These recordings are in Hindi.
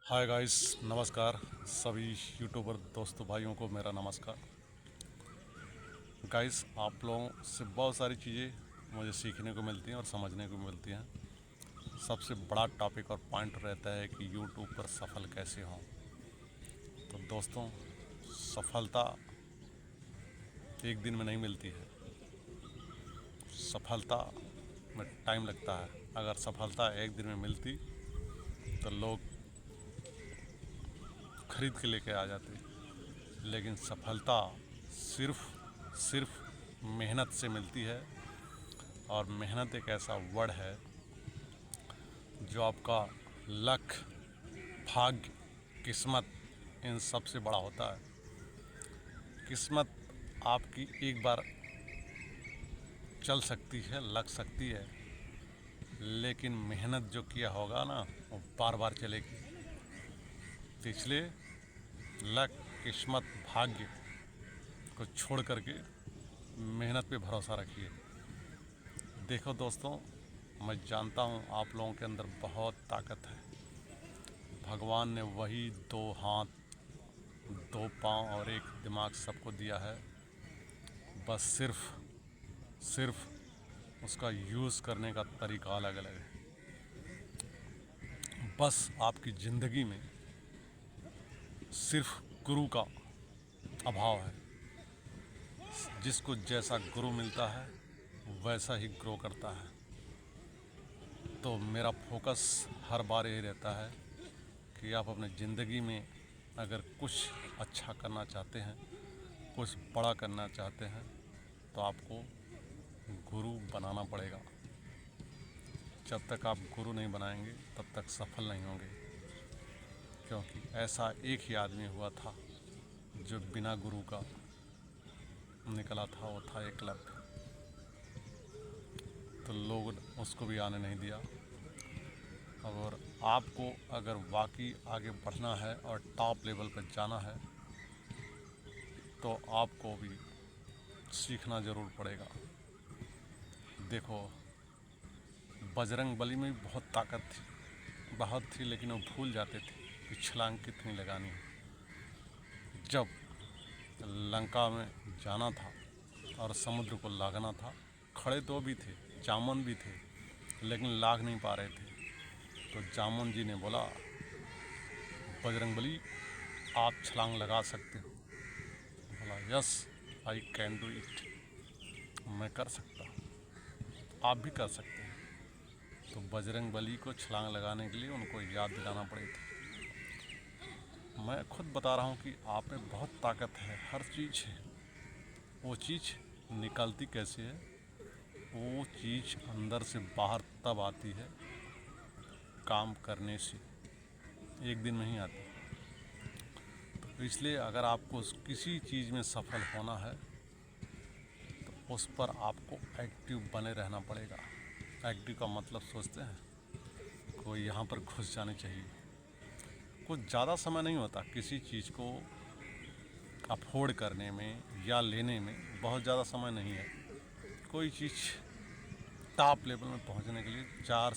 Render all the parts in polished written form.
हाय गाइस, नमस्कार सभी यूट्यूबर दोस्तों भाइयों को मेरा नमस्कार। गाइस, आप लोगों से बहुत सारी चीज़ें मुझे सीखने को मिलती हैं और समझने को मिलती हैं। सबसे बड़ा टॉपिक और पॉइंट रहता है कि यूट्यूब पर सफल कैसे हों। तो दोस्तों, सफलता एक दिन में नहीं मिलती है। सफलता में टाइम लगता है। अगर सफलता एक दिन में मिलती तो लोग खरीद के लेके आ जाते, लेकिन सफलता सिर्फ सिर्फ मेहनत से मिलती है। और मेहनत एक ऐसा वर्ड है जो आपका लक, भाग्य, किस्मत इन सब से बड़ा होता है। किस्मत आपकी एक बार चल सकती है, लग सकती है, लेकिन मेहनत जो किया होगा ना वो बार बार चलेगी। तो इसलिए लक, किस्मत, भाग्य को छोड़ करके मेहनत पे भरोसा रखिए। देखो दोस्तों, मैं जानता हूँ आप लोगों के अंदर बहुत ताकत है। भगवान ने वही दो हाथ, दो पाँव और एक दिमाग सबको दिया है। बस सिर्फ सिर्फ उसका यूज़ करने का तरीका अलग अलग है। बस आपकी ज़िंदगी में सिर्फ गुरु का अभाव है। जिसको जैसा गुरु मिलता है वैसा ही ग्रो करता है। तो मेरा फोकस हर बार यही रहता है कि आप अपने ज़िंदगी में अगर कुछ अच्छा करना चाहते हैं, कुछ बड़ा करना चाहते हैं, तो आपको गुरु बनाना पड़ेगा। जब तक आप गुरु नहीं बनाएंगे तब तक सफल नहीं होंगे। क्योंकि ऐसा एक ही आदमी हुआ था जो बिना गुरु का निकला था, वो था एकलव्य। तो लोग उसको भी आने नहीं दिया। और आपको अगर वाकई आगे बढ़ना है और टॉप लेवल पर जाना है तो आपको भी सीखना ज़रूर पड़ेगा। देखो, बजरंग बली में भी बहुत ताकत थी, बहुत थी, लेकिन वो भूल जाते थे कि छलांग कितनी लगानी है। जब लंका में जाना था और समुद्र को लागना था, खड़े तो भी थे, जामुन भी थे, लेकिन लाग नहीं पा रहे थे। तो जामुन जी ने बोला, बजरंगबली आप छलांग लगा सकते हो। बोला, yes I can do it, मैं कर सकता हूँ, आप भी कर सकते हैं। तो बजरंगबली को छलांग लगाने के लिए उनको याद दिलाना पड़ी थी। मैं खुद बता रहा हूँ कि आप में बहुत ताकत है, हर चीज़ है। वो चीज़ निकलती कैसे है? वो चीज़ अंदर से बाहर तब आती है काम करने से, एक दिन नहीं आती। तो इसलिए अगर आपको किसी चीज़ में सफल होना है तो उस पर आपको एक्टिव बने रहना पड़ेगा। एक्टिव का मतलब सोचते हैं कोई यहाँ पर घुस जाने चाहिए। कुछ ज़्यादा समय नहीं होता किसी चीज़ को अफोर्ड करने में या लेने में, बहुत ज़्यादा समय नहीं है। कोई चीज़ टॉप लेवल में पहुंचने के लिए 4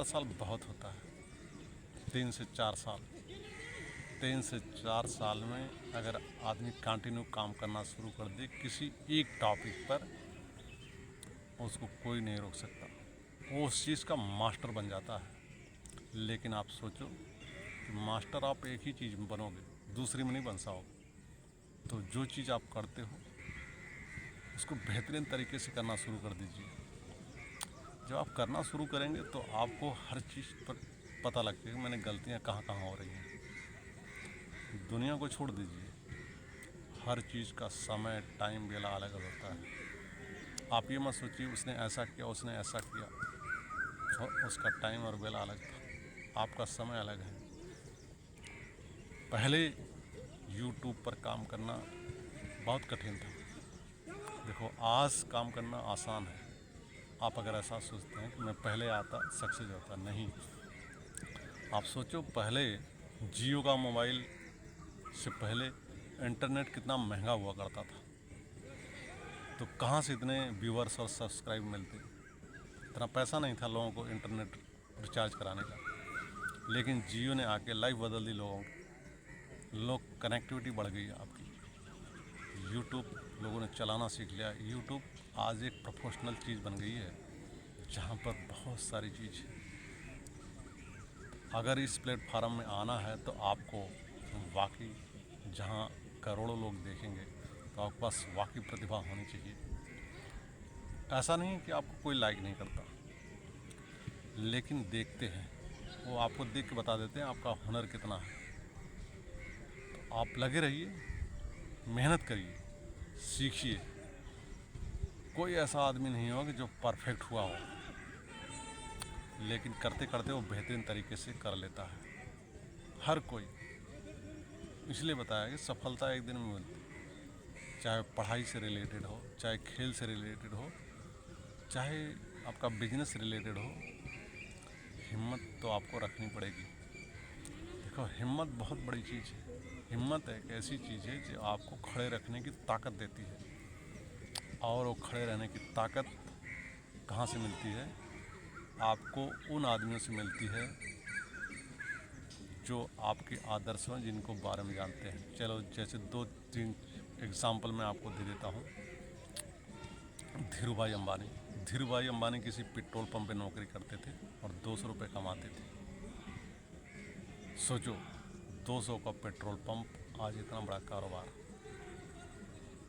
साल बहुत होता है। 3 से 4 साल, 3 से 4 साल में अगर आदमी कंटिन्यू काम करना शुरू कर दे किसी एक टॉपिक पर, उसको कोई नहीं रोक सकता। वो उस चीज़ का मास्टर बन जाता है। लेकिन आप सोचो कि मास्टर आप एक ही चीज़ में बनोगे, दूसरी में नहीं बन पाओगे। तो जो चीज़ आप करते हो उसको बेहतरीन तरीके से करना शुरू कर दीजिए। जब आप करना शुरू करेंगे तो आपको हर चीज़ पर पता लगेगा कि मैंने गलतियाँ कहाँ कहाँ हो रही हैं। दुनिया को छोड़ दीजिए, हर चीज़ का समय, टाइम, वेला अलग अलग होता है। आप ये मत सोचिए उसने ऐसा किया, उसने ऐसा किया, और उसका टाइम और वेला अलग था, आपका समय अलग है। पहले यूट्यूब पर काम करना बहुत कठिन था। देखो, आज काम करना आसान है। आप अगर ऐसा सोचते हैं कि मैं पहले आता सक्सेस होता, नहीं। आप सोचो, पहले जियो का मोबाइल से पहले इंटरनेट कितना महंगा हुआ करता था। तो कहाँ से इतने व्यूअर्स और सब्सक्राइब मिलते? इतना पैसा नहीं था लोगों को इंटरनेट रिचार्ज कराने का। लेकिन जियो ने आके लाइफ बदल दी लोगों की। लोग कनेक्टिविटी बढ़ गई है आपकी। यूट्यूब लोगों ने चलाना सीख लिया। यूट्यूब आज एक प्रोफेशनल चीज़ बन गई है जहाँ पर बहुत सारी चीज़। अगर इस प्लेटफार्म में आना है तो आपको वाकई, जहाँ करोड़ों लोग देखेंगे, तो आपके पास वाकई प्रतिभा होनी चाहिए। ऐसा नहीं है कि आपको कोई लाइक नहीं करता, लेकिन देखते हैं, वो आपको देख के बता देते हैं आपका हुनर कितना है। तो आप लगे रहिए, मेहनत करिए, सीखिए। कोई ऐसा आदमी नहीं होगा जो परफेक्ट हुआ हो, लेकिन करते करते वो बेहतरीन तरीके से कर लेता है। हर कोई, इसलिए बताया कि सफलता एक दिन में मिलती है। चाहे पढ़ाई से रिलेटेड हो, चाहे खेल से रिलेटेड हो, चाहे आपका बिजनेस रिलेटेड हो, हिम्मत तो आपको रखनी पड़ेगी। देखो, हिम्मत बहुत बड़ी चीज़ है। हिम्मत एक ऐसी चीज़ है जो आपको खड़े रखने की ताकत देती है। और वो खड़े रहने की ताकत कहाँ से मिलती है? आपको उन आदमियों से मिलती है जो आपके आदर्श हैं, जिनको बारे में जानते हैं। चलो, जैसे 2-3 एग्जाम्पल मैं आपको दे देता हूँ। धीरूभाई अंबानी। धीरूभाई अंबानी किसी पेट्रोल पंप पे नौकरी करते थे और 200 रुपये कमाते थे। सोचो, 200 का पेट्रोल पंप, आज इतना बड़ा कारोबार।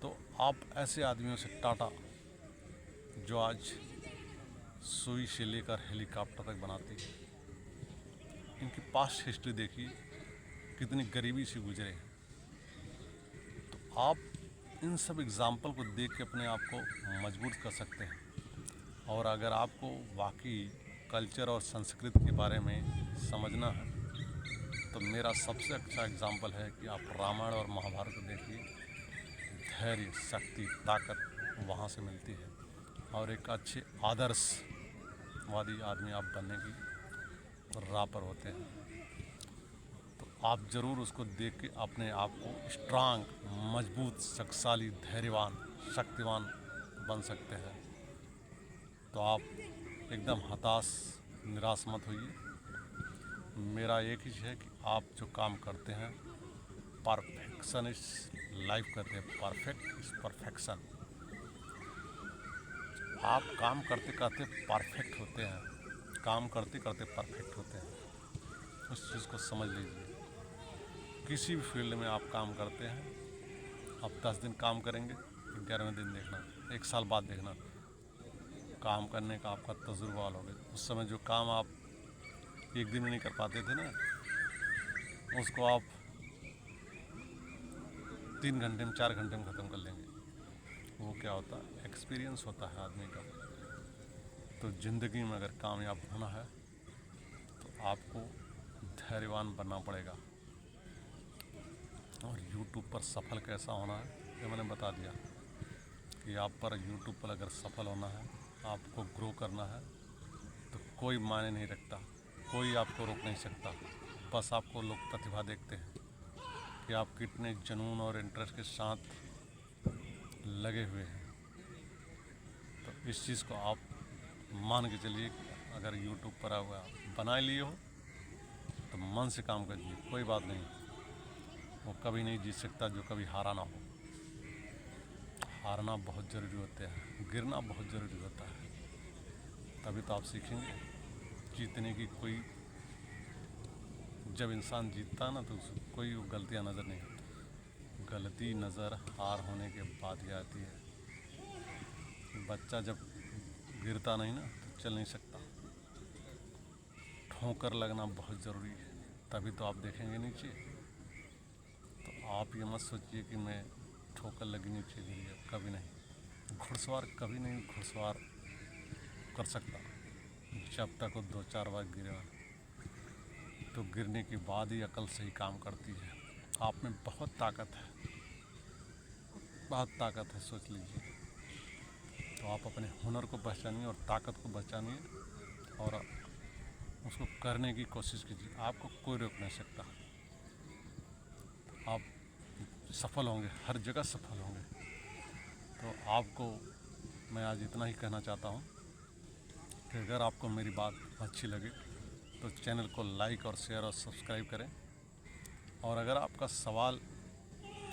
तो आप ऐसे आदमियों से, टाटा जो आज सुई से लेकर हेलीकॉप्टर तक बनाती है, इनकी पास्ट हिस्ट्री देखिए, कितनी गरीबी से गुजरे। तो आप इन सब एग्ज़ाम्पल को देख के अपने आप को मजबूत कर सकते हैं। और अगर आपको वाकई कल्चर और संस्कृति के बारे में समझना है, तो मेरा सबसे अच्छा एग्ज़ाम्पल है कि आप रामायण और महाभारत को देखिए। धैर्य, शक्ति, ताकत वहाँ से मिलती है। और एक अच्छे आदर्शवादी आदमी आप बनने की राह पर होते हैं। तो आप ज़रूर उसको देख के अपने आप को स्ट्रांग, मजबूत, शक्तिशाली, धैर्यवान, शक्तिवान बन सकते हैं। तो आप एकदम हताश, निराश मत होइए। मेरा एक ही है कि आप जो काम करते हैं, परफेक्शन इज लाइफ कहते हैं, परफेक्ट इज परफेक्शन। आप काम करते करते परफेक्ट होते हैं, काम करते करते परफेक्ट होते हैं। उस चीज़ को समझ लीजिए। किसी भी फील्ड में आप काम करते हैं, आप 10 दिन काम करेंगे, 11वें दिन देखना, 1 साल बाद देखना, काम करने का आपका तजुर्बा हो गया। उस समय जो काम आप 1 दिन में नहीं कर पाते थे ना, उसको आप 3 घंटे में, 4 घंटे में ख़त्म कर लेंगे। वो क्या होता है? एक्सपीरियंस होता है आदमी का। तो ज़िंदगी में अगर कामयाब होना है तो आपको धैर्यवान बनना पड़ेगा। और यूट्यूब पर सफल कैसा होना है, ये मैंने बता दिया कि आप पर यूट्यूब पर अगर सफल होना है, आपको ग्रो करना है, तो कोई मायने नहीं रखता, कोई आपको रोक नहीं सकता। बस आपको लोग प्रतिभा देखते हैं कि आप कितने जुनून और इंटरेस्ट के साथ लगे हुए हैं। तो इस चीज़ को आप मान के चलिए। अगर यूट्यूब पर हुआ बना लिए हो तो मन से काम करिए, कोई बात नहीं। वो कभी नहीं जीत सकता जो कभी हारा ना हो। हारना बहुत ज़रूरी होता है, गिरना बहुत ज़रूरी होता है, तभी तो आप सीखेंगे। जीतने की कोई, जब इंसान जीतता है ना, तो उसको कोई गलतियाँ नज़र नहीं आती। गलती नज़र हार होने के बाद ही आती है। बच्चा जब गिरता नहीं ना, तो चल नहीं सकता। ठोकर लगना बहुत ज़रूरी है, तभी तो आप देखेंगे नीचे। तो आप ये मत सोचिए कि मैं ठोकर लगी नीचे गिर गया, कभी नहीं। घुड़सवार कभी नहीं घुड़सवार कर सकता जब तक वो 2-4 बार गिरा। तो गिरने के बाद ही अकल सही काम करती है। आप में बहुत ताकत है, बहुत ताकत है, सोच लीजिए। तो आप अपने हुनर को पहचानिए और ताकत को पहचानिए और उसको करने की कोशिश कीजिए। आपको कोई रोक नहीं सकता। आप सफल होंगे, हर जगह सफल होंगे। तो आपको मैं आज इतना ही कहना चाहता हूँ कि अगर आपको मेरी बात अच्छी लगे तो चैनल को लाइक और शेयर और सब्सक्राइब करें। और अगर आपका सवाल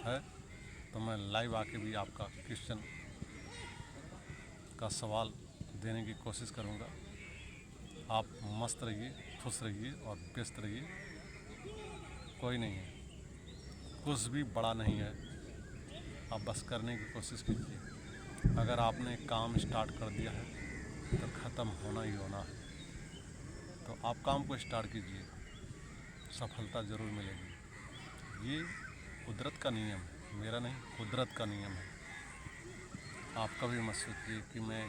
है तो मैं लाइव आके भी आपका क्वेश्चन का सवाल देने की कोशिश करूँगा। आप मस्त रहिए, खुश रहिए और व्यस्त रहिए। कोई नहीं है, कुछ भी बड़ा नहीं है, आप बस करने की कोशिश कीजिए। अगर आपने काम स्टार्ट कर दिया है तो ख़त्म होना ही होना है। तो आप काम को स्टार्ट कीजिए, सफलता ज़रूर मिलेगी। ये कुदरत का नियम है, मेरा नहीं, कुदरत का नियम है। आप कभी मत सोचिए कि मैं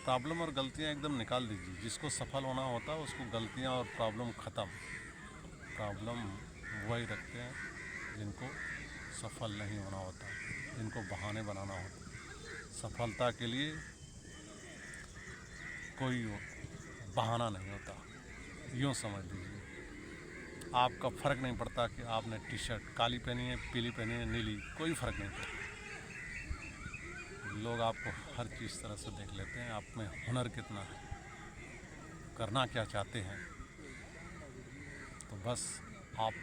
प्रॉब्लम और गलतियाँ एकदम निकाल दीजिए। जिसको सफल होना होता है उसको गलतियाँ और प्रॉब्लम ख़त्म। प्रॉब्लम वही रखते हैं जिनको सफल नहीं होना होता, जिनको बहाने बनाना होता। सफलता के लिए कोई बहाना नहीं होता, यूँ समझ लीजिए। आपका फ़र्क नहीं पड़ता कि आपने टी शर्ट काली पहनी है, पीली पहनी है, नीली, कोई फ़र्क नहीं पड़ता। लोग आपको हर चीज़ तरह से देख लेते हैं। आप में हुनर कितना है, करना क्या चाहते हैं। तो बस आप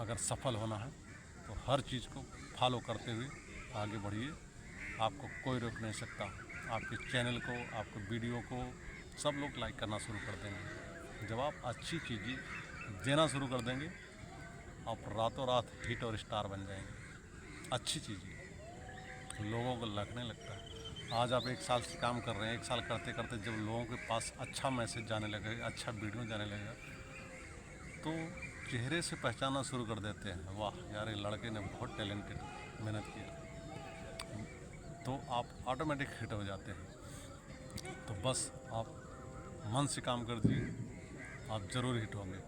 अगर सफल होना है तो हर चीज़ को फॉलो करते हुए आगे बढ़िए। आपको कोई रोक नहीं सकता। आपके चैनल को, आपके वीडियो को सब लोग लाइक करना शुरू कर देंगे। जब आप अच्छी चीज़ें देना शुरू कर देंगे, आप रातों रात हिट और स्टार बन जाएंगे। अच्छी चीज़ें लोगों को लगने लगता है। आज आप 1 साल से काम कर रहे हैं, 1 साल करते करते जब लोगों के पास अच्छा मैसेज जाने लगेगा, अच्छा वीडियो जाने लगेगा, तो चेहरे से पहचानना शुरू कर देते हैं, वाह यार ये लड़के ने बहुत टैलेंटेड मेहनत किया। तो आप ऑटोमेटिक हिट हो जाते हैं। तो बस आप मन से काम कर दीजिए, आप ज़रूर हिट होंगे।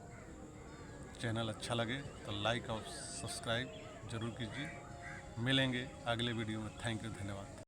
चैनल अच्छा लगे तो लाइक और सब्सक्राइब ज़रूर कीजिए। मिलेंगे अगले वीडियो में। थैंक यू, धन्यवाद।